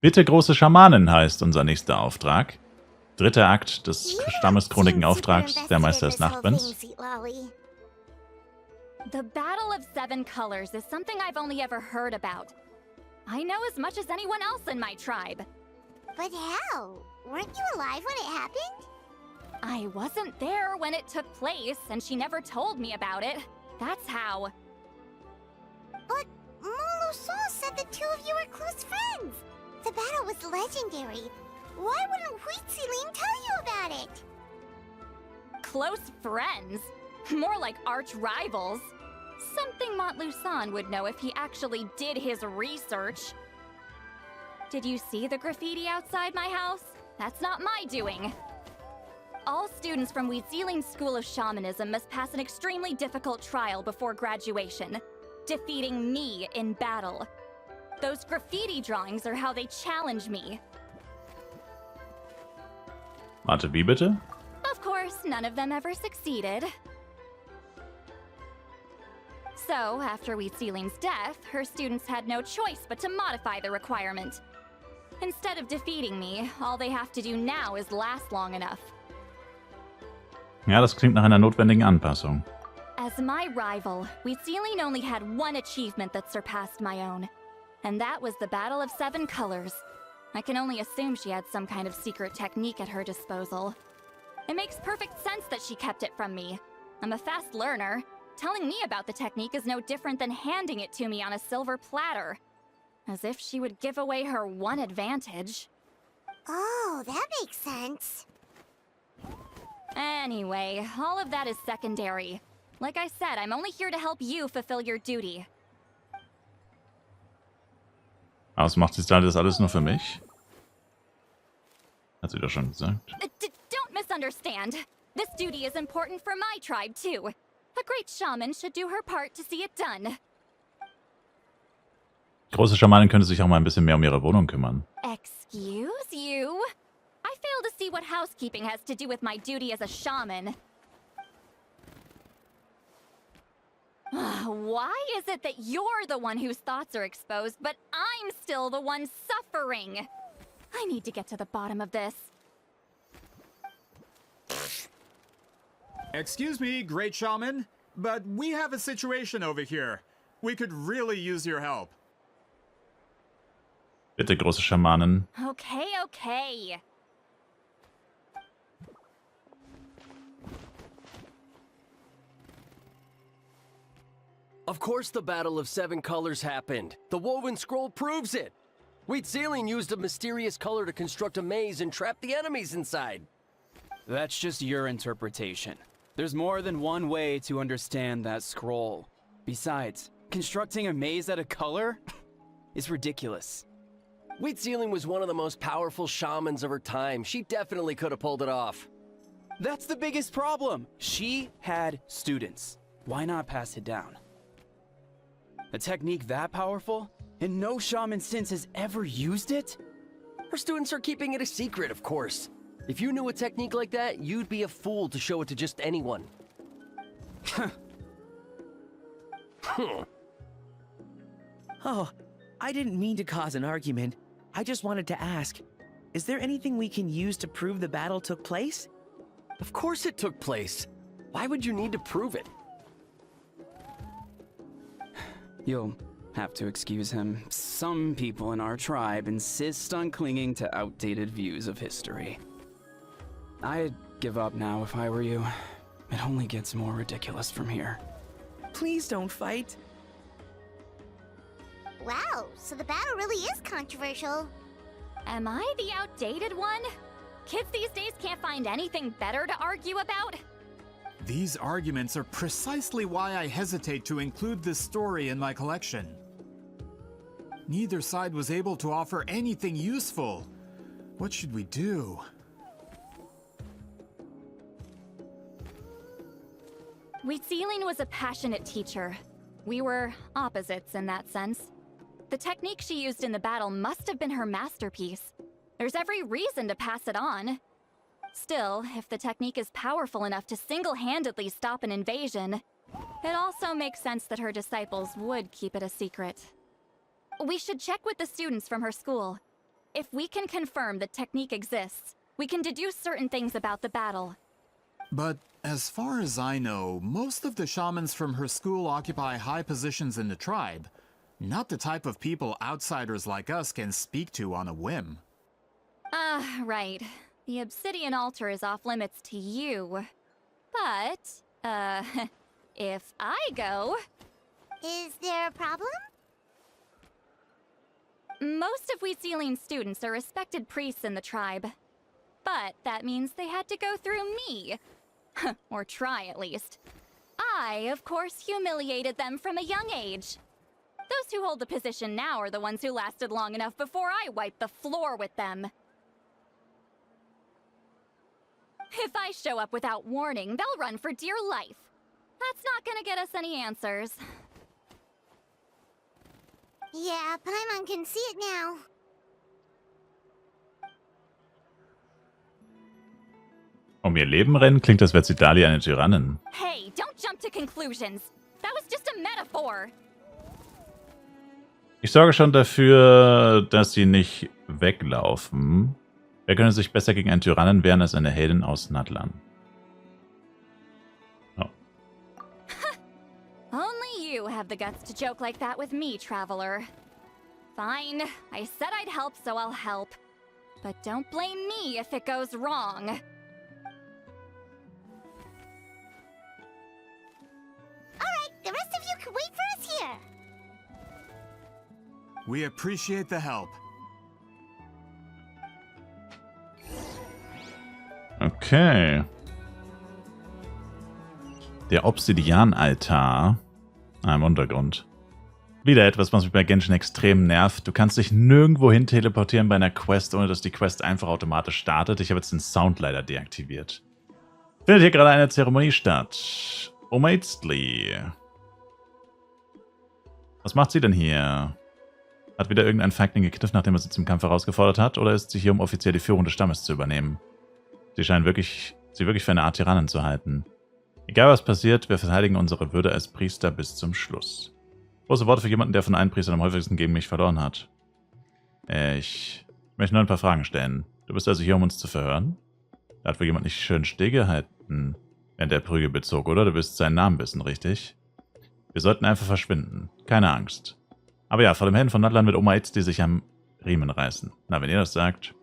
Bitte, große Schamanin heißt unser nächster Auftrag. Dritter Akt des Stammeschroniken Auftrags. Der Meister ist Nachtwinds. The Battle of Seven Colors is something I've only ever heard about. I know as much as anyone else in my tribe. But how? Weren't you alive when it happened? I wasn't there when it took place, and she never told me about it. That's how. But Molo-san said the two of you were close friends. The battle was legendary. Why wouldn't Huitzilin tell you about it? Close friends? More like arch rivals. Something Montlusan would know if he actually did his research. Did you see the graffiti outside my house? That's not my doing. All students from Huitzilin's School of Shamanism must pass an extremely difficult trial before graduation, defeating me in battle. Those graffiti drawings are how they challenge me. Warte, wie bitte? Of course, none of them ever succeeded. So, after Huitzilin's death, her students had no choice but to modify the requirement. Instead of defeating me, all they have to do now is last long enough. Ja, das klingt nach einer notwendigen Anpassung. As my rival, Huitzilin only had one achievement that surpassed my own. And that was the Battle of Seven Colors. I can only assume she had some kind of secret technique at her disposal. It makes perfect sense that she kept it from me. I'm a fast learner. Telling me about the technique is no different than handing it to me on a silver platter. As if she would give away her one advantage. Oh, that makes sense. Anyway, all of that is secondary. Like I said, I'm only here to help you fulfill your duty. Was macht sie das alles nur für mich? Hat sie doch schon gesagt. Don't misunderstand. This duty is important for my tribe, too. A great shaman should do her part to see it done. Die große Schamanin könnte sich auch mal ein bisschen mehr um ihre Wohnung kümmern. Excuse you? I fail to see what housekeeping has to do with my duty as a shaman. Why is it that you're the one whose thoughts are exposed, but I'm still the one suffering? I need to get to the bottom of this. Excuse me, great shaman, but we have a situation over here. We could really use your help. Bitte, große Schamanin. Okay. Of course the Battle of Seven Colors happened. The woven scroll proves it. Huitzilin used a mysterious color to construct a maze and trap the enemies inside. That's just your interpretation. There's more than one way to understand that scroll. Besides, constructing a maze out of color is ridiculous. Huitzilin was one of the most powerful shamans of her time. She definitely could have pulled it off. That's the biggest problem. She had students. Why not pass it down? A technique that powerful, and no shaman since has ever used it? Her students are keeping it a secret, of course. If you knew a technique like that, you'd be a fool to show it to just anyone. Oh, I didn't mean to cause an argument. I just wanted to ask, is there anything we can use to prove the battle took place? Of course it took place. Why would you need to prove it? You'll have to excuse him. Some people in our tribe insist on clinging to outdated views of history. I'd give up now if I were you. It only gets more ridiculous from here. Please don't fight. Wow, so the battle really is controversial. Am I the outdated one? Kids these days can't find anything better to argue about? These arguments are precisely why I hesitate to include this story in my collection. Neither side was able to offer anything useful. What should we do? Huitzilin was a passionate teacher. We were opposites in that sense. The technique she used in the battle must have been her masterpiece. There's every reason to pass it on. Still, if the technique is powerful enough to single-handedly stop an invasion, it also makes sense that her disciples would keep it a secret. We should check with the students from her school. If we can confirm the technique exists, we can deduce certain things about the battle. But as far as I know, most of the shamans from her school occupy high positions in the tribe. Not the type of people outsiders like us can speak to on a whim. Right. The obsidian altar is off limits to you. But, if I go... Is there a problem? Most of Wheatsealing students are respected priests in the tribe. But that means they had to go through me. Or try, at least. I, of course, humiliated them from a young age. Those who hold the position now are the ones who lasted long enough before I wiped the floor with them. If I show up without warning, they'll run for dear life. That's not gonna get us any answers. Yeah, Paimon can see it now. Ihr Leben rennen klingt, als wäre Zidali eine Tyrannin. Hey, don't jump to conclusions. That was just a metaphor. Ich sorge schon dafür, dass sie nicht weglaufen. Wer könnte sich besser gegen einen Tyrannen wehren als eine Heldin aus Natlan? Oh. Only you have the guts to joke like that with me, traveler. Fine, I said I'd help, so I'll help. But don't blame me if it goes wrong. Alright, the rest of you can wait for us here. We appreciate the help. Okay. Der Obsidian-Altar. Im Untergrund. Wieder etwas, was mich bei Genshin extrem nervt. Du kannst dich nirgendwo hin teleportieren bei einer Quest, ohne dass die Quest einfach automatisch startet. Ich habe jetzt den Sound leider deaktiviert. Findet hier gerade eine Zeremonie statt. Omaizli. Was macht sie denn hier? Hat wieder irgendein Feigling gekniffen, nachdem er sie zum Kampf herausgefordert hat? Oder ist sie hier, um offiziell die Führung des Stammes zu übernehmen? Sie scheint sie wirklich für eine Art Tyrannen zu halten. Egal was passiert, wir verteidigen unsere Würde als Priester bis zum Schluss. Große Worte für jemanden, der von allen Priestern am häufigsten gegen mich verloren hat. Ich möchte nur ein paar Fragen stellen. Du bist also hier, um uns zu verhören? Da hat wohl jemand nicht schön stillgehalten, während der Prügel bezog, oder? Du willst seinen Namen wissen, richtig? Wir sollten einfach verschwinden. Keine Angst. Aber ja, vor dem Helden von Natlan wird Omaizli sich am Riemen reißen. Na, wenn ihr das sagt.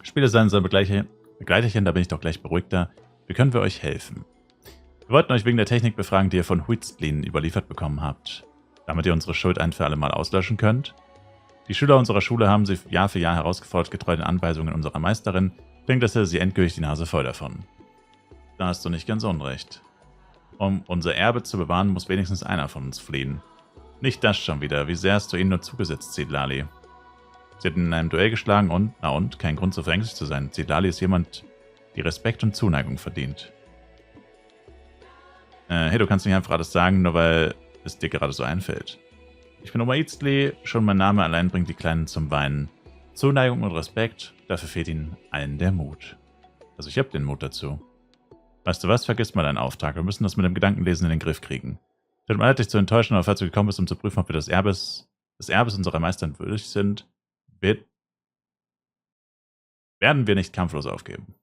Spiele sein Begleiterchen, da bin ich doch gleich beruhigter. Wie können wir euch helfen? Wir wollten euch wegen der Technik befragen, die ihr von Wheatsealing überliefert bekommen habt. Damit ihr unsere Schuld ein für alle Mal auslöschen könnt. Die Schüler unserer Schule haben sie Jahr für Jahr herausgefordert, getreu den Anweisungen unserer Meisterin. Klingt, dass sie endgültig die Nase voll davon. Da hast du nicht ganz unrecht. Um unser Erbe zu bewahren, muss wenigstens einer von uns fliehen. Nicht das schon wieder. Wie sehr hast du ihnen nur zugesetzt, Zidlali? Sie hat ihn in einem Duell geschlagen und, kein Grund so verängstigt zu sein. Zidlali ist jemand, die Respekt und Zuneigung verdient. Hey, du kannst nicht einfach alles sagen, nur weil es dir gerade so einfällt. Ich bin Omaizli, schon mein Name allein bringt die Kleinen zum Weinen. Zuneigung und Respekt, dafür fehlt ihnen allen der Mut. Also ich habe den Mut dazu. Weißt du was, vergiss mal deinen Auftrag, wir müssen das mit dem Gedankenlesen in den Griff kriegen. Tut mir leid, dich zu enttäuschen, aber falls du gekommen bist, um zu prüfen, ob wir des Erbes unserer Meister würdig sind, werden wir nicht kampflos aufgeben.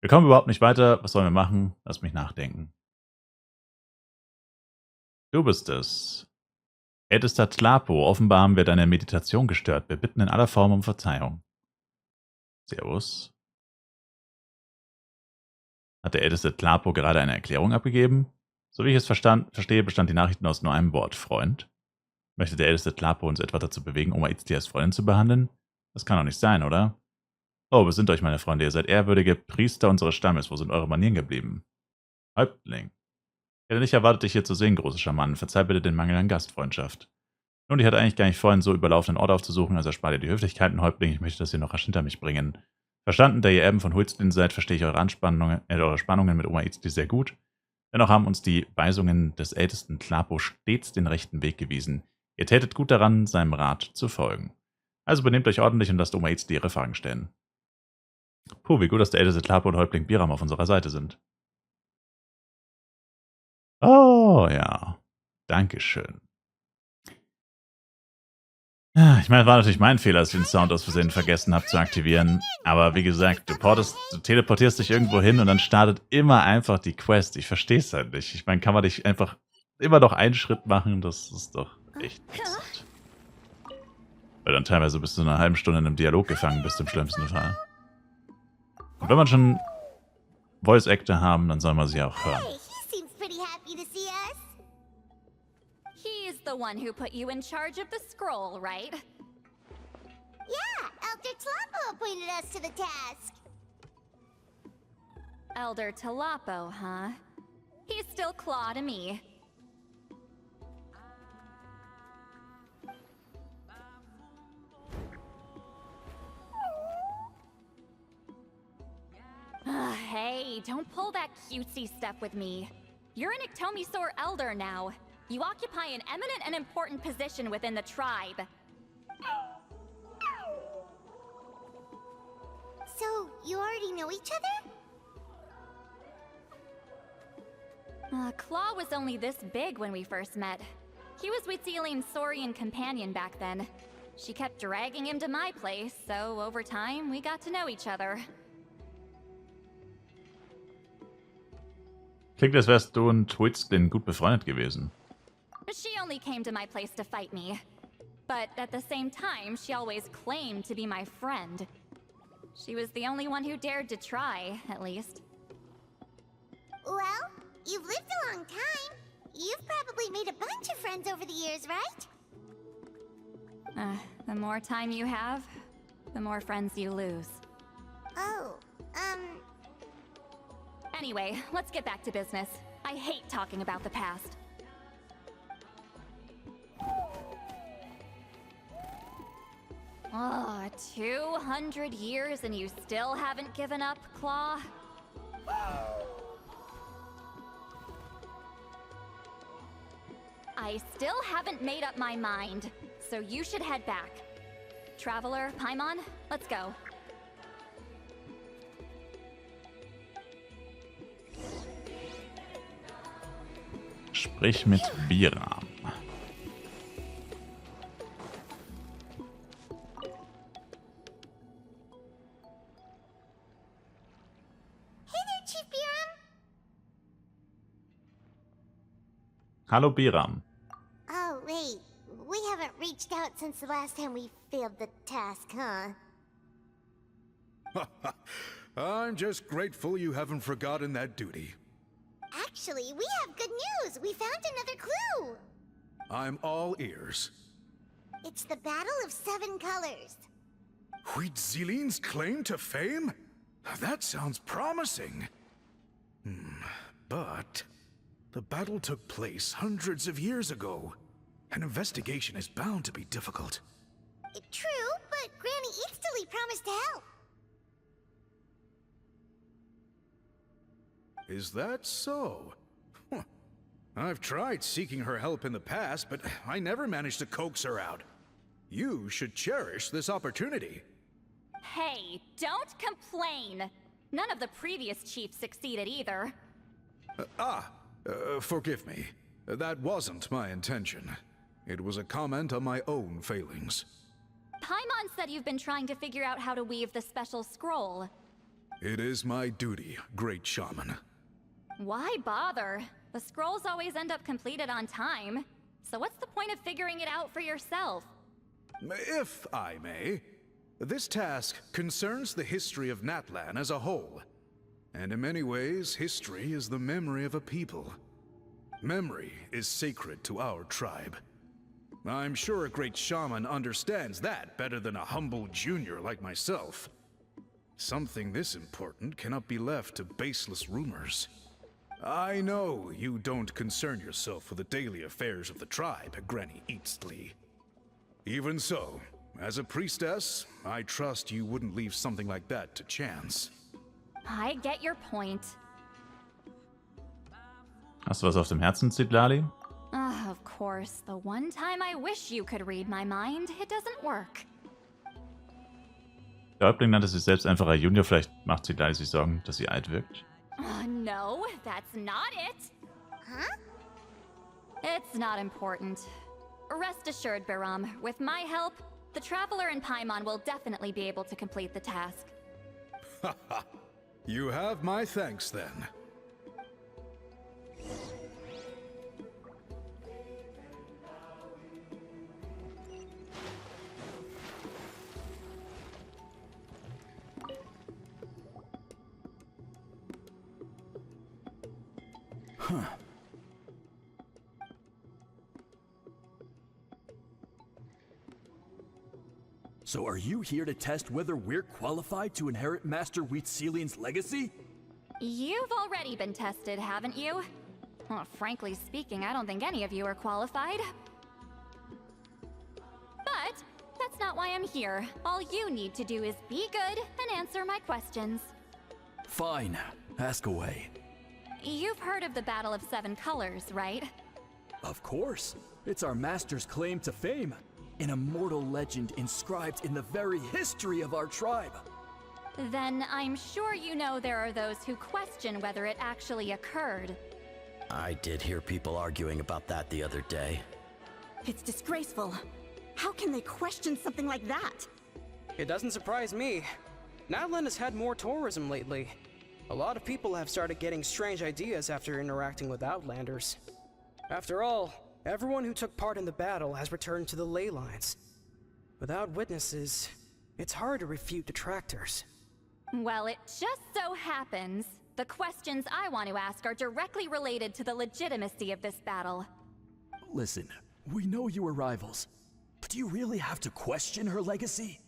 Wir kommen überhaupt nicht weiter, was sollen wir machen? Lass mich nachdenken. Du bist es. Ältester Tlapo, offenbar haben wir deine Meditation gestört. Wir bitten in aller Form um Verzeihung. Servus. Hat der älteste Tlapo gerade eine Erklärung abgegeben? So wie ich es verstehe, bestand die Nachricht nur aus nur einem Wort, Freund. Möchte der älteste Tlapo uns etwa dazu bewegen, Omaizli als Freundin zu behandeln? Das kann doch nicht sein, oder? Oh, besinnt euch, meine Freunde, ihr seid ehrwürdige Priester unseres Stammes. Wo sind eure Manieren geblieben? Häuptling. Ich hätte nicht erwartet, dich hier zu sehen, große Schamanin. Verzeih bitte den Mangel an Gastfreundschaft. Nun, ich hatte eigentlich gar nicht vor, einen so überlaufenden Ort aufzusuchen, also erspart ihr die Höflichkeiten, Häuptling. Ich möchte das hier noch rasch hinter mich bringen. Verstanden, da ihr Erben von Wheatsealing seid, verstehe ich eure Spannungen mit Omaizli sehr gut. Dennoch haben uns die Weisungen des ältesten Tlapo stets den rechten Weg gewiesen. Ihr tätet gut daran, seinem Rat zu folgen. Also benehmt euch ordentlich und lasst Omaizli ihre Fragen stellen. Puh, wie gut, dass der älteste Tlapo und Häuptling Biram auf unserer Seite sind. Oh, ja. Dankeschön. Ich meine, war natürlich mein Fehler, dass ich den Sound aus Versehen vergessen habe zu aktivieren. Aber wie gesagt, du teleportierst dich irgendwo hin und dann startet immer einfach die Quest. Ich verstehe es halt nicht. Ich meine, kann man nicht einfach immer noch einen Schritt machen? Das ist doch echt ätzend. Weil dann teilweise bist du in einer halben Stunde in einem Dialog gefangen bist, im schlimmsten Fall. Und wenn man schon Voice-Actor haben, dann soll man sie auch hören. Hey, he seems pretty happy to see us. He's the one who put you in charge of the scroll, right? Yeah, Elder Tlapo appointed us to the task. Elder Talapo, huh? He's still Claw to me. Hey, don't pull that cutesy stuff with me. You're an Iktomisaur Elder now. You occupy an eminent and important position within the tribe. So, you already know each other? Claw was only this big when we first met. He was Witzeline's Saurian companion back then. She kept dragging him to my place, so over time, we got to know each other. Klingt, als wärst du und Witzlin gut befreundet gewesen. She only came to my place to fight me. But at the same time, she always claimed to be my friend. She was the only one who dared to try, at least. Well, you've lived a long time. You've probably made a bunch of friends over the years, right? The more time you have, the more friends you lose. Oh, Anyway, let's get back to business. I hate talking about the past. Oh, 200 years and you still haven't given up, Claw? I still haven't made up my mind, so you should head back. Traveler, Paimon, let's go. Sprich mit Biram. hey there, Chief Biram. Hallo Biram. Oh, wait. We haven't reached out since the last time we failed the task, huh? I'm just grateful you haven't forgotten that duty. Actually, we have good news. We found another clue. I'm all ears. It's the Battle of Seven Colors. Huitziline's claim to fame? That sounds promising. But the battle took place hundreds of years ago. An investigation is bound to be difficult. True, but Granny Eastily promised to help. Is that so? Huh. I've tried seeking her help in the past, but I never managed to coax her out. You should cherish this opportunity. Hey, don't complain! None of the previous chiefs succeeded either. Forgive me. That wasn't my intention. It was a comment on my own failings. Paimon said you've been trying to figure out how to weave the special scroll. It is my duty, great shaman. Why bother? The scrolls always end up completed on time. So what's the point of figuring it out for yourself? If I may, this task concerns the history of Natlan as a whole. And in many ways, history is the memory of a people. Memory is sacred to our tribe. I'm sure a great shaman understands that better than a humble junior like myself. Something this important cannot be left to baseless rumors. I know you don't concern yourself with the daily affairs of the tribe, Granny Eastly. Even so, as a priestess, I trust you wouldn't leave something like that to chance. I get your point. Hast du was auf dem Herzen, Zitlali? Of course, the one time I wish you could read my mind, it doesn't work. Der Häuptling nannte sich selbst einfacher Junior. Vielleicht macht Zitlali sich Sorgen, dass sie alt wirkt. No, that's not it. Huh? It's not important. rest assured, Baram, with my help, the Traveler and Paimon will definitely be able to complete the task. Haha. You have my thanks then. So are you here to test whether we're qualified to inherit Master Wheatselian's legacy? You've already been tested, haven't you? Well, frankly speaking, I don't think any of you are qualified. But that's not why I'm here. All you need to do is be good and answer my questions. Fine. Ask away. You've heard of the Battle of Seven Colors, right? Of course. It's our master's claim to fame. An immortal legend inscribed in the very history of our tribe. Then I'm sure you know there are those who question whether it actually occurred. I did hear people arguing about that the other day. It's disgraceful. How can they question something like that? It doesn't surprise me. Natlan has had more tourism lately. A lot of people have started getting strange ideas after interacting with Outlanders. After all, everyone who took part in the battle has returned to the ley lines. Without witnesses, it's hard to refute detractors. Well, it just so happens the questions I want to ask are directly related to the legitimacy of this battle. Listen, we know you were rivals, but do you really have to question her legacy?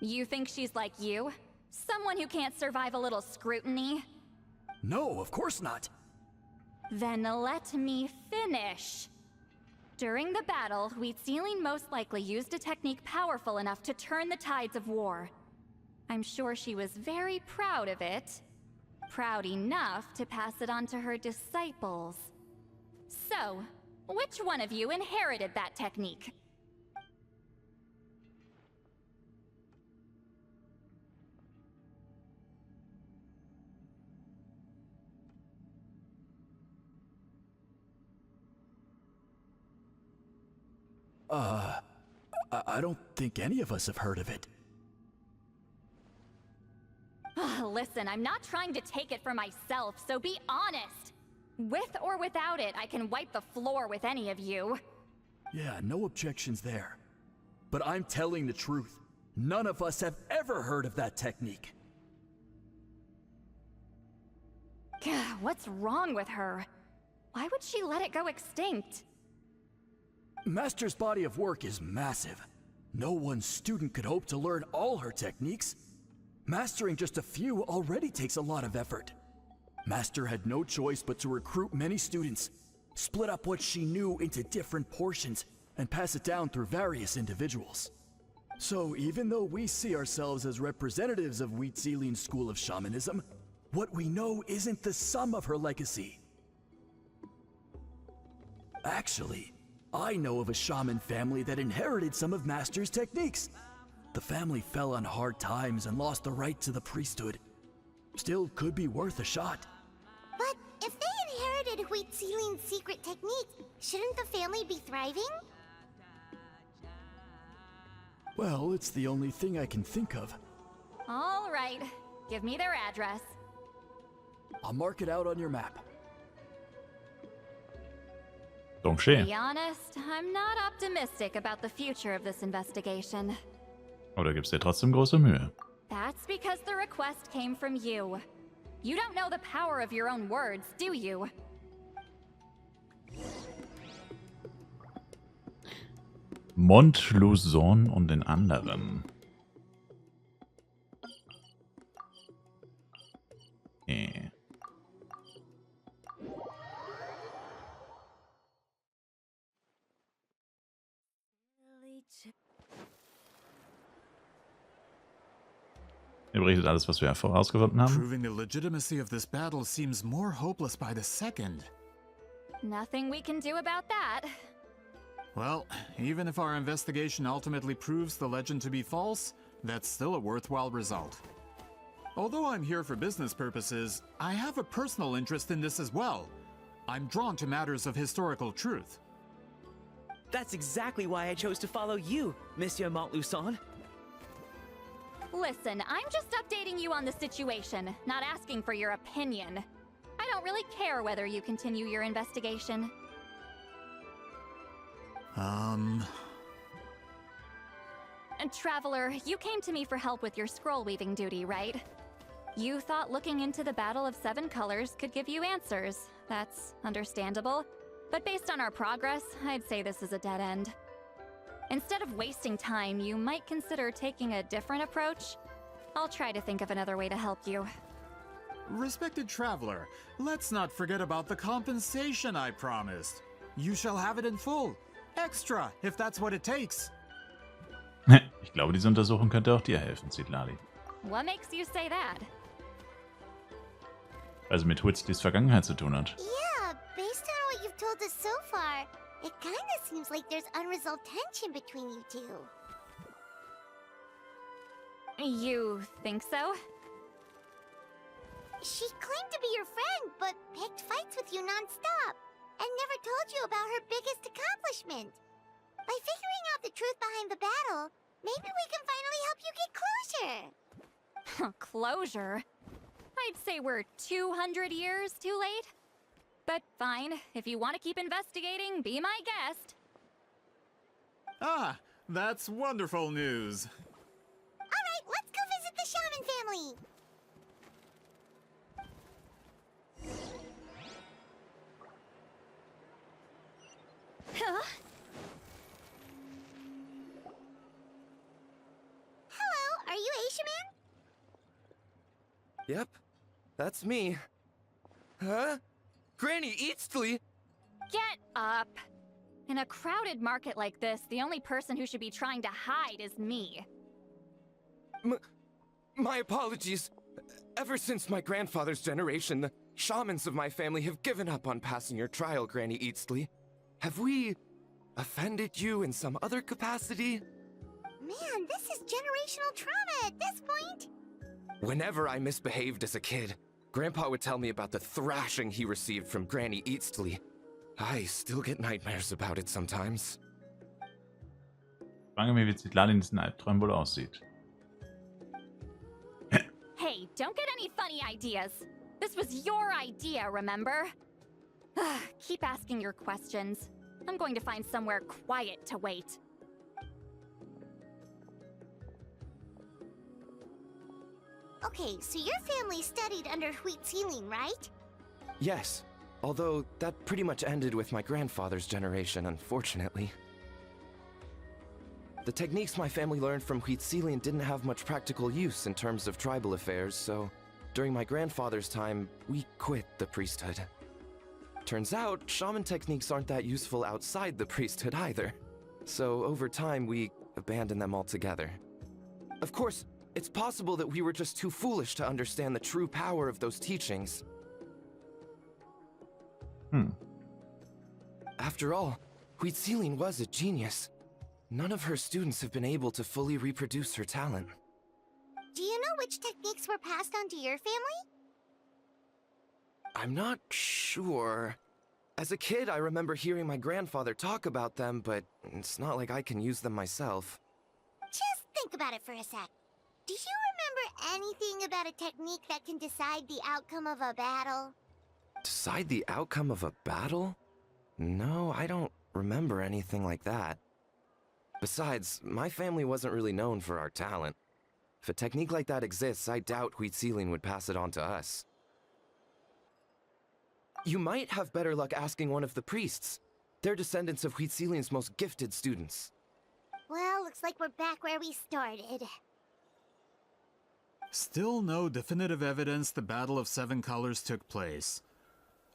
You think she's like you? Someone who can't survive a little scrutiny? No, of course not. Then let me finish. During the battle, Wheatselian most likely used a technique powerful enough to turn the tides of war. I'm sure she was very proud of it. Proud enough to pass it on to her disciples. So, which one of you inherited that technique? I don't think any of us have heard of it. Listen, I'm not trying to take it for myself, so be honest. With or without it, I can wipe the floor with any of you. Yeah, no objections there. But I'm telling the truth. None of us have ever heard of that technique. What's wrong with her? Why would she let it go extinct? Master's body of work is massive. No one student could hope to learn all her techniques. Mastering just a few already takes a lot of effort. Master had no choice but to recruit many students, split up what she knew into different portions, and pass it down through various individuals. So even though we see ourselves as representatives of Wheatselian's school of shamanism, what we know isn't the sum of her legacy. Actually, I know of a shaman family that inherited some of Master's techniques. The family fell on hard times and lost the right to the priesthood. Still could be worth a shot. But if they inherited Wheatselian's secret technique, shouldn't the family be thriving? Well, it's the only thing I can think of. All right, give me their address. I'll mark it out on your map. Donc To schön. be honest, I'm not optimistic about the future of this investigation. Aber du gibst dir trotzdem große Mühe. That's because the request came from you. You don't know the power of your own words, do you? Montluson und den anderen. Okay. Ihr berichtet alles, was wir herausgefunden haben. Proving the legitimacy of this battle seems more hopeless by the second. Nothing we can do about that. Well, even if our investigation ultimately proves the legend to be false, that's still a worthwhile result. Although I'm here for business purposes, I have a personal interest in this as well. I'm drawn to matters of historical truth. That's exactly why I chose to follow you, Monsieur Montluçon. Listen, I'm just updating you on the situation, not asking for your opinion. I don't really care whether you continue your investigation. And Traveler, you came to me for help with your scroll weaving duty, right? You thought looking into the Battle of Seven Colors could give you answers. That's understandable. But based on our progress, I'd say this is a dead end. Instead of wasting time, you might consider taking a different approach. I'll try to think of another way to help you. Respected traveler, let's not forget about the compensation I promised. You shall have it in full. Extra, if that's what it takes. Ich glaube, diese Untersuchung könnte auch dir helfen, Zitlali. What makes you say that? Weil sie mit Huitzlis Vergangenheit zu tun hat. Yeah, based on what you've told us so far, it kinda seems like there's unresolved tension between you two. You think so? She claimed to be your friend, but picked fights with you non-stop, and never told you about her biggest accomplishment. By figuring out the truth behind the battle, maybe we can finally help you get closure. Closure? I'd say we're 200 years too late. But fine, if you want to keep investigating, be my guest. Ah, that's wonderful news. Alright, let's go visit the Shaman family. Huh? Hello, are you a Shaman? Yep, that's me. Huh? Granny Eastly? Get up! In a crowded market like this, the only person who should be trying to hide is me. My apologies. Ever since my grandfather's generation, the shamans of my family have given up on passing your trial, Granny Eastly. Have we offended you in some other capacity? Man, this is generational trauma at this point. Whenever I misbehaved as a kid, Grandpa would tell me about the thrashing he received from Granny Eastly. I still get nightmares about it sometimes. Frage mich, wie Zitlali in diesen Albträumen wohl aussieht. Hey, don't get any funny ideas. This was your idea, remember? Keep asking your questions. I'm going to find somewhere quiet to wait. Okay, so your family studied under Huitzilin, right? Yes, although that pretty much ended with my grandfather's generation, unfortunately. The techniques my family learned from Huitzilin didn't have much practical use in terms of tribal affairs, so during my grandfather's time, we quit the priesthood. Turns out, shaman techniques aren't that useful outside the priesthood either. So over time, we abandoned them altogether. Of course, it's possible that we were just too foolish to understand the true power of those teachings. After all, Huitzilin was a genius. None of her students have been able to fully reproduce her talent. Do you know which techniques were passed on to your family? I'm not sure. As a kid, I remember hearing my grandfather talk about them, but it's not like I can use them myself. Just think about it for a sec. Do you remember anything about a technique that can decide the outcome of a battle? Decide the outcome of a battle? No, I don't remember anything like that. Besides, my family wasn't really known for our talent. If a technique like that exists, I doubt Huitzilin would pass it on to us. You might have better luck asking one of the priests. They're descendants of Huitzilin's most gifted students. Well, looks like we're back where we started. Still no definitive evidence the Battle of Seven Colors took place.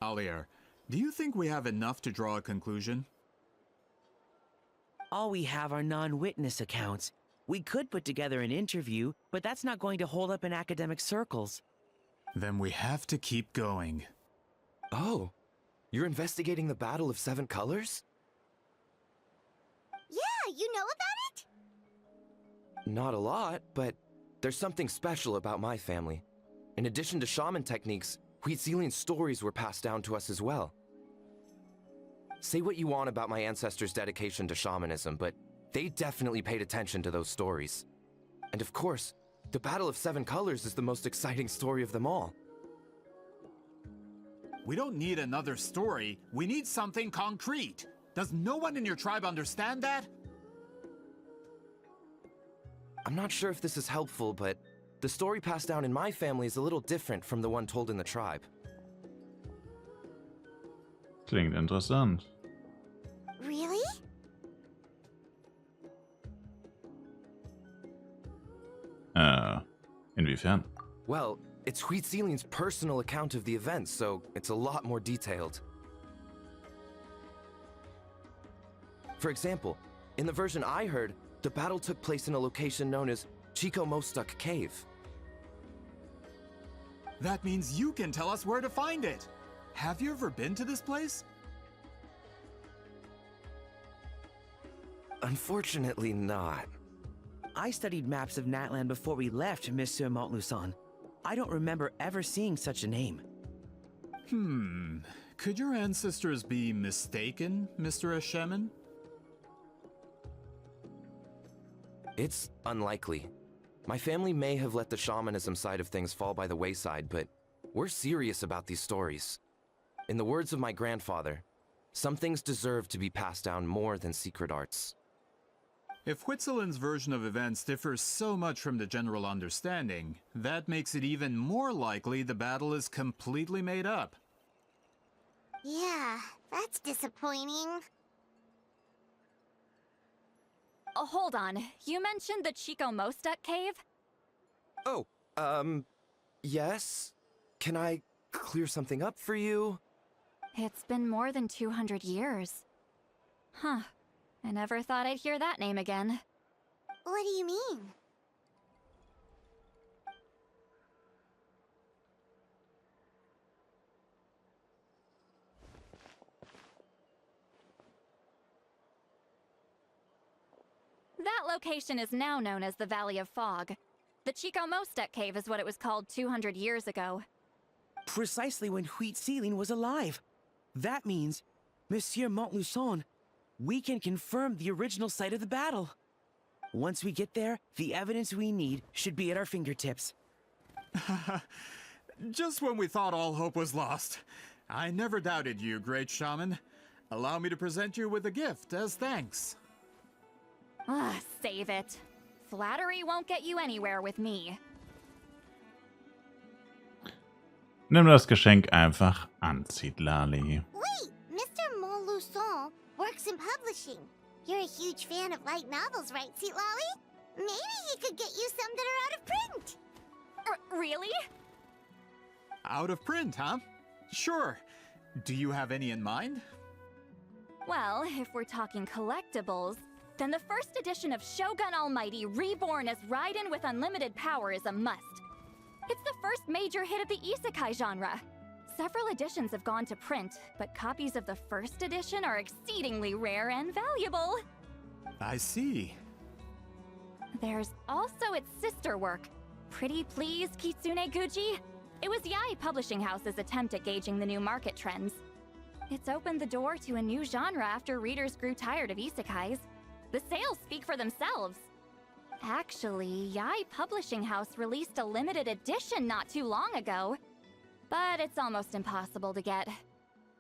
Alier, do you think we have enough to draw a conclusion? All we have are non-witness accounts. We could put together an interview, but that's not going to hold up in academic circles. Then we have to keep going. Oh, you're investigating the Battle of Seven Colors? Yeah, you know about it? Not a lot, but there's something special about my family. In addition to shaman techniques, Huitzilin's stories were passed down to us as well. Say what you want about my ancestors' dedication to shamanism, but they definitely paid attention to those stories. And of course, the Battle of Seven Colors is the most exciting story of them all. We don't need another story. We need something concrete. Does no one in your tribe understand that? I'm not sure if this is helpful, but the story passed down in my family is a little different from the one told in the tribe. Klingt interessant. Really? Inwiefern? Well, it's Huitzilin's personal account of the events, so it's a lot more detailed. For example, in the version I heard, the battle took place in a location known as Chico Mostuk Cave. That means you can tell us where to find it. Have you ever been to this place? Unfortunately not. I studied maps of Natland before we left, Monsieur Montluçon. I don't remember ever seeing such a name. Could your ancestors be mistaken, Mr. Shaman? It's unlikely. My family may have let the shamanism side of things fall by the wayside, but we're serious about these stories. In the words of my grandfather, some things deserve to be passed down more than secret arts. If Huitzilin's version of events differs so much from the general understanding, that makes it even more likely the battle is completely made up. Yeah, that's disappointing. Oh, hold on. You mentioned the Chico Mostuk cave? Oh, yes? Can I clear something up for you? It's been more than 200 years. Huh. I never thought I'd hear that name again. What do you mean? That location is now known as the Valley of Fog. The Chico Mostuk cave is what it was called 200 years ago. Precisely when Huitzilin was alive. That means, Monsieur Montluçon, we can confirm the original site of the battle. Once we get there, the evidence we need should be at our fingertips. Just when we thought all hope was lost. I never doubted you, great shaman. Allow me to present you with a gift as thanks. Save it. Flattery won't get you anywhere with me. Nimm das Geschenk einfach an, Zitlali. Wait, Mr. Montluçon works in publishing. You're a huge fan of light novels, right, Citlali? Maybe he could get you some that are out of print. Really? Out of print, huh? Sure. Do you have any in mind? Well, if we're talking collectibles, then the first edition of Shogun Almighty Reborn as Raiden with Unlimited Power is a must. It's the first major hit of the isekai genre. Several editions have gone to print, but copies of the first edition are exceedingly rare and valuable. I see. There's also its sister work, Pretty Please Kitsune Guji. It was Yae Publishing House's attempt at gauging the new market trends. It's opened the door to a new genre after readers grew tired of isekais. The sales speak for themselves. Actually, Yae Publishing House released a limited edition not too long ago, but it's almost impossible to get.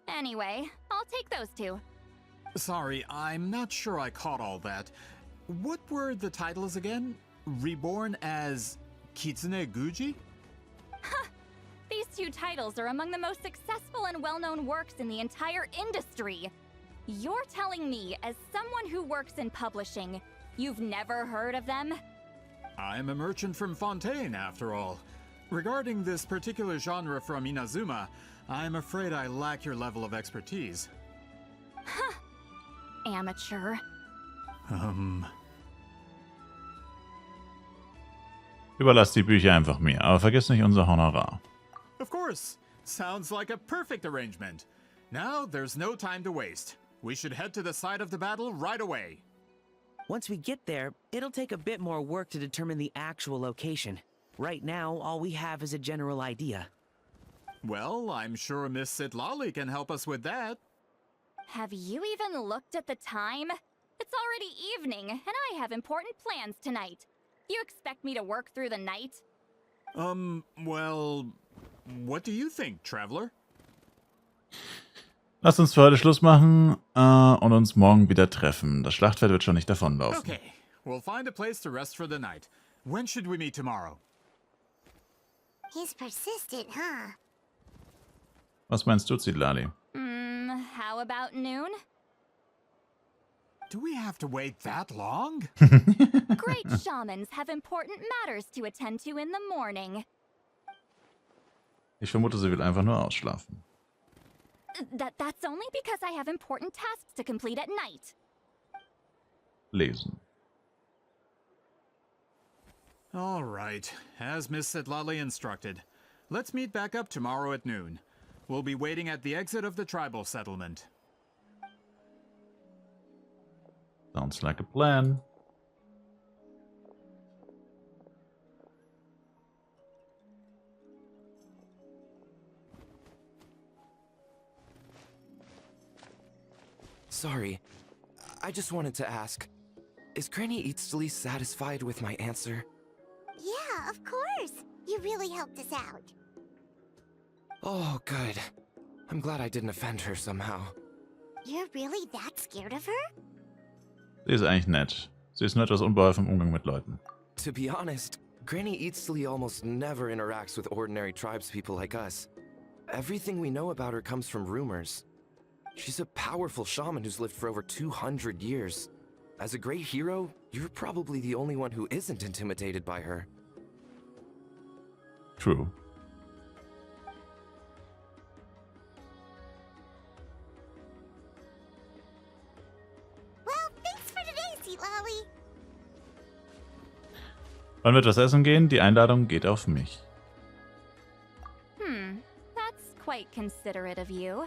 Anyway, I'll take those two. Sorry, I'm not sure I caught all that. What were the titles again? Reborn as Kitsune Guji? These two titles are among the most successful and well-known works in the entire industry. You're telling me, as someone who works in publishing, you've never heard of them? I'm a merchant from Fontaine, after all. Regarding this particular genre from Inazuma, I'm afraid I lack your level of expertise. Amateur. Überlass die Bücher einfach mir, aber vergiss nicht unser Honorar. Of course. Sounds like a perfect arrangement. Now, there's no time to waste. We should head to the site of the battle right away. Once we get there, it'll take a bit more work to determine the actual location. Right now, all we have is a general idea. Well, I'm sure Miss Citlali can help us with that. Have you even looked at the time? It's already evening, and I have important plans tonight. You expect me to work through the night? Well, what do you think, Traveler? Lass uns für heute Schluss machen und uns morgen wieder treffen. Das Schlachtfeld wird schon nicht davonlaufen. Okay, we'll find a place to rest for the night. When should we meet tomorrow? He's persistent, huh? Was meinst du, Zidlali? How about noon? Do we have to wait that long? Great shamans have important matters to attend to in the morning. Ich vermute, sie will einfach nur ausschlafen. That's only because I have important tasks to complete at night. Lesen. All right, as Miss Sitlali instructed. Let's meet back up tomorrow at noon. We'll be waiting at the exit of the tribal settlement. Sounds like a plan. Sorry, I just wanted to ask, is Granny Eatsley satisfied with my answer? Yeah, of course. You really helped us out. Oh, good. I'm glad I didn't offend her somehow. You're really that scared of her? Sie ist eigentlich nett. Sie ist nur etwas unbeholfen im Umgang mit Leuten. To be honest, Granny Eatsley almost never interacts with ordinary tribespeople like us. Everything we know about her comes from rumors. She's a powerful shaman who's lived for over 200 years. As a great hero, you're probably the only one who isn't intimidated by her. True. Well, thanks for today, Seatlali. Wollen wir etwas essen gehen? Die Einladung geht auf mich. That's quite considerate of you.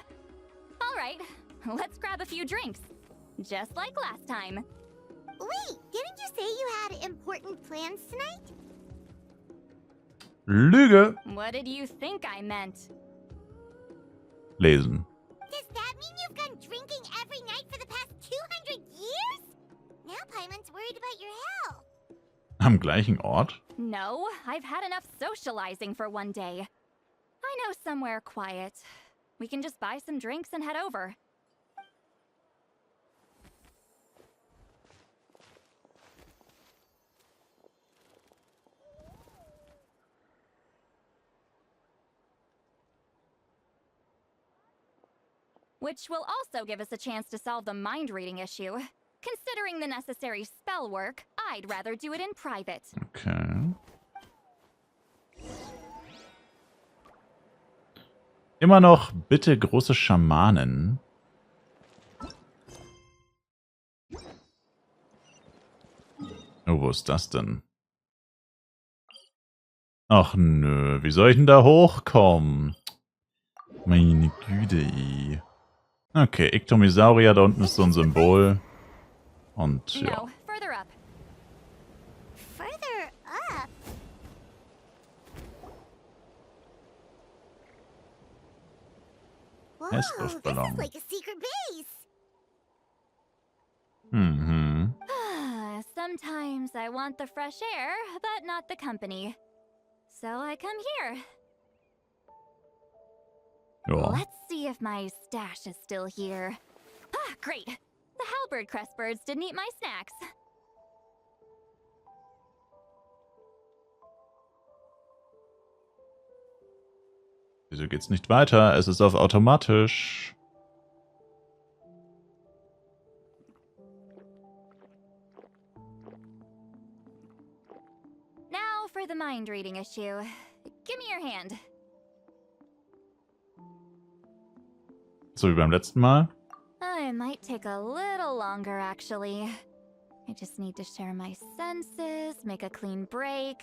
All right, let's grab a few drinks. Just like last time. Wait, didn't you say you had important plans tonight? Lüge! What did you think I meant? Lesen. Does that mean you've gone drinking every night for the past 200 years? Now Paimon's worried about your health. Am gleichen Ort? No, I've had enough socializing for one day. I know somewhere quiet. We can just buy some drinks and head over. Which will also give us a chance to solve the mind reading issue. Considering the necessary spell work, I'd rather do it in private. Okay. Immer noch bitte große Schamanin. Oh, wo ist das denn? Ach nö, wie soll ich denn da hochkommen? Meine Güte. Okay, Iktomisaurier, da unten ist so ein Symbol. Und ja. No, further up. Further up? Whoa, this is Luftballon. like a secret base. Sometimes I want the fresh air, but not the company. So I come here. Ja. Let's see if my stash is still here. Ah, great. The halberd crest birds didn't eat my snacks. Wieso geht's nicht weiter? Es ist auf automatisch. Now for the mind reading issue. Give me your hand. So wie beim letzten Mal. It might take a little longer, actually. I just need to share my senses, make a clean break.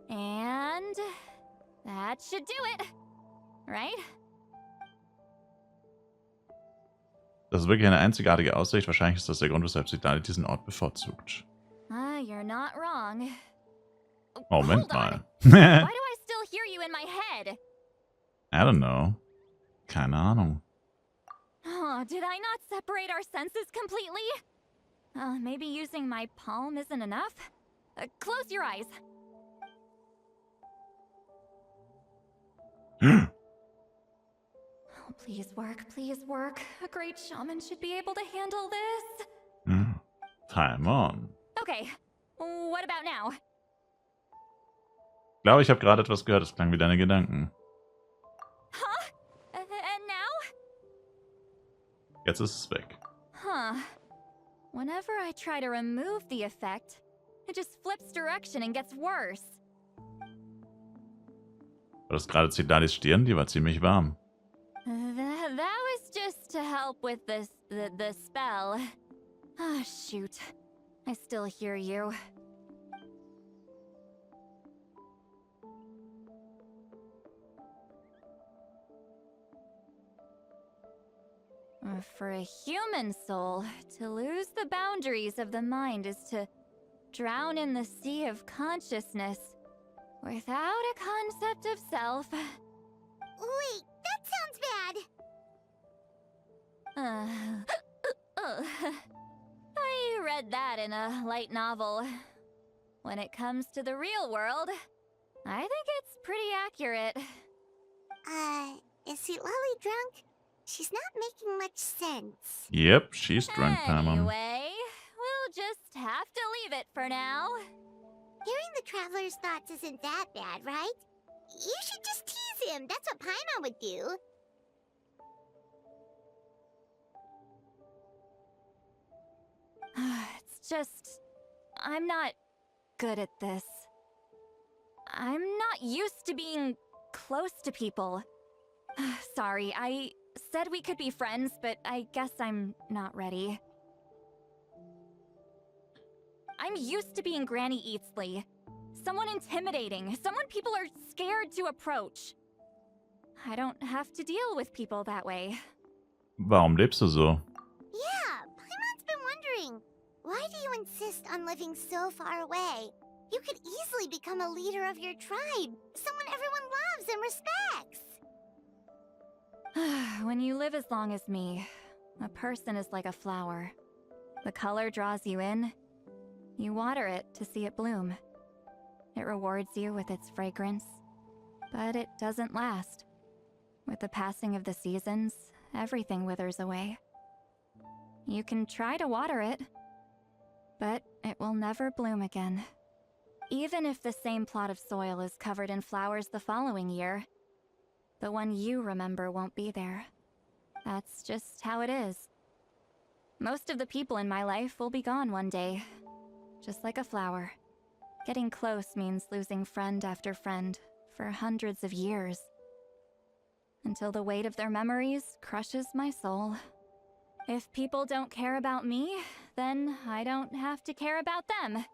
And that should do it, right? Das ist wirklich eine einzigartige Aussicht. Wahrscheinlich ist das der Grund, weshalb sie diesen Ort bevorzugt. Yeah, you're not wrong. Moment Hold on. mal. Why do I still hear you in my head? I don't know. Keine Ahnung. Oh, did I not separate our senses completely? Maybe using my palm isn't enough? Close your eyes. Oh, please work, please work. A great shaman should be able to handle this. Time on. Okay, what about now? Ich glaube, ich habe gerade etwas gehört. Das klang wie deine Gedanken. Huh? And now? Jetzt ist es weg. Huh. Whenever I try to remove the effect, it just flips direction and gets worse. War das gerade Cidalis Stirn? Die war ziemlich warm. That was just to help with the spell. Ah, shoot. I still hear you. For a human soul, to lose the boundaries of the mind is to drown in the sea of consciousness without a concept of self. Wait, that sounds bad. I read that in a light novel. When it comes to the real world, I think it's pretty accurate. Is Lily drunk? She's not making much sense. Yep, she's drunk, Paimon. Anyway, we'll just have to leave it for now. Hearing the traveler's thoughts isn't that bad, right? You should just tease him. That's what Paimon would do. It's just... I'm not good at this. I'm not used to being close to people. Sorry, I said we could be friends, but I guess I'm not ready. I'm used to being Granny Eatsley. Someone intimidating, someone people are scared to approach. I don't have to deal with people that way. Warum lebst du so? Yeah, Paimon's been wondering. Why do you insist on living so far away? You could easily become a leader of your tribe. Someone everyone loves and respects. When you live as long as me, a person is like a flower. The color draws you in. You water it to see it bloom. It rewards you with its fragrance, but it doesn't last. With the passing of the seasons, everything withers away. You can try to water it, but it will never bloom again. Even if the same plot of soil is covered in flowers the following year, the one you remember won't be there. That's just how it is. Most of the people in my life will be gone one day, just like a flower. Getting close means losing friend after friend for hundreds of years, until the weight of their memories crushes my soul. If people don't care about me, then I don't have to care about them.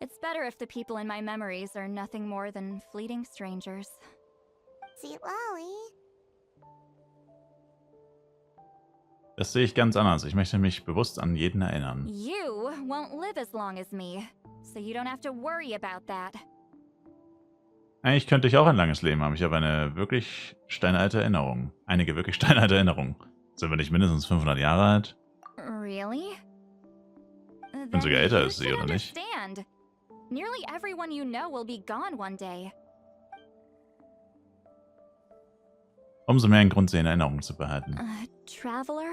It's better if the people in my memories are nothing more than fleeting strangers. See, Lolly. Das sehe ich ganz anders. Ich möchte mich bewusst an jeden erinnern. You won't live as long as me, so you don't have to worry about that. Eigentlich könnte ich auch ein langes Leben haben. Ich habe eine wirklich steinalte Erinnerung. Einige wirklich steinalte Erinnerungen. Sind wir nicht mindestens 500 Jahre alt? Really? Ich bin sogar älter als sie, oder nicht? Understand. Nearly everyone you know will be gone one day. Umso mehr ein Grund, sie in Erinnerung zu behalten. Traveler?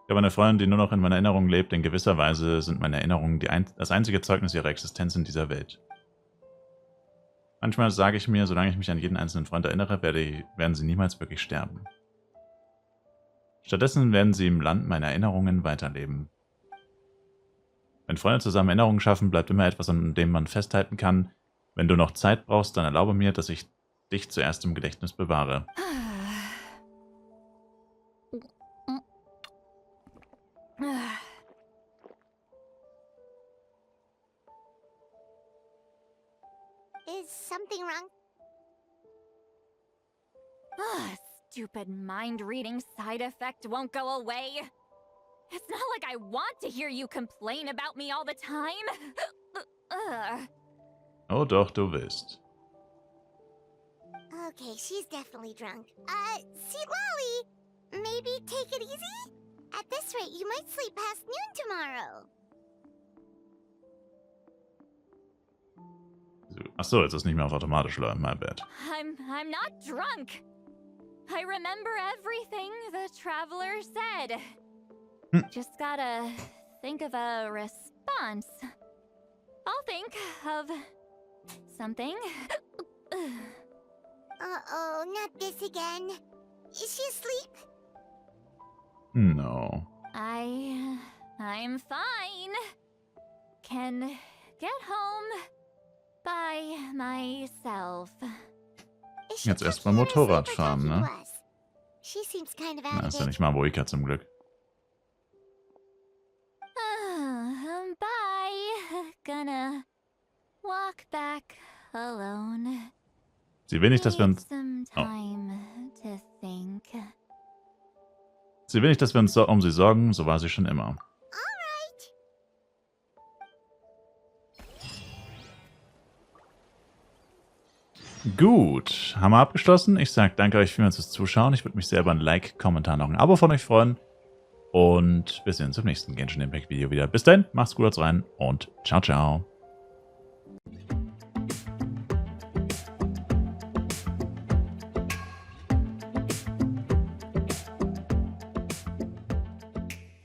Ich habe eine Freundin, die nur noch in meiner Erinnerung lebt. In gewisser Weise sind meine Erinnerungen das einzige Zeugnis ihrer Existenz in dieser Welt. Manchmal sage ich mir, solange ich mich an jeden einzelnen Freund erinnere, werden sie niemals wirklich sterben. Stattdessen werden sie im Land meiner Erinnerungen weiterleben. Wenn Freunde zusammen Erinnerungen schaffen, bleibt immer etwas, an dem man festhalten kann. Wenn du noch Zeit brauchst, dann erlaube mir, dass ich dich zuerst im Gedächtnis bewahre. Is something wrong? stupid mind-reading side effect won't go away. It's not like I want to hear you complain about me all the time. Oh doch, du willst. Okay, she's definitely drunk. See, Lolly, maybe take it easy? At this rate, you might sleep past noon tomorrow. Achso, jetzt ist nicht mehr auf automatisch läuft, my bad. I'm not drunk. I remember everything the traveler said. Just gotta think of a response. I'll think of something. Uh-oh, not this again. Is she asleep? No. I'm fine. Can get home by myself. Is she Jetzt tucking erstmal in her Motorrad sleep or fahren, talking ne? to us? She seems kind of out Na, of ist ja it. nicht mal Moika zum Glück. Bye. Gonna walk back alone. Sie will nicht, dass wir Need uns... some Oh. time to think. Sie will nicht, dass wir uns um sie sorgen, so war sie schon immer. Alright. Gut, haben wir abgeschlossen. Ich sage danke euch vielmals fürs Zuschauen. Ich würde mich sehr über ein Like, Kommentar, noch ein Abo von euch freuen. Und wir sehen uns im nächsten Genshin Impact Video wieder. Bis dahin, macht's gut, haut's rein und ciao, ciao.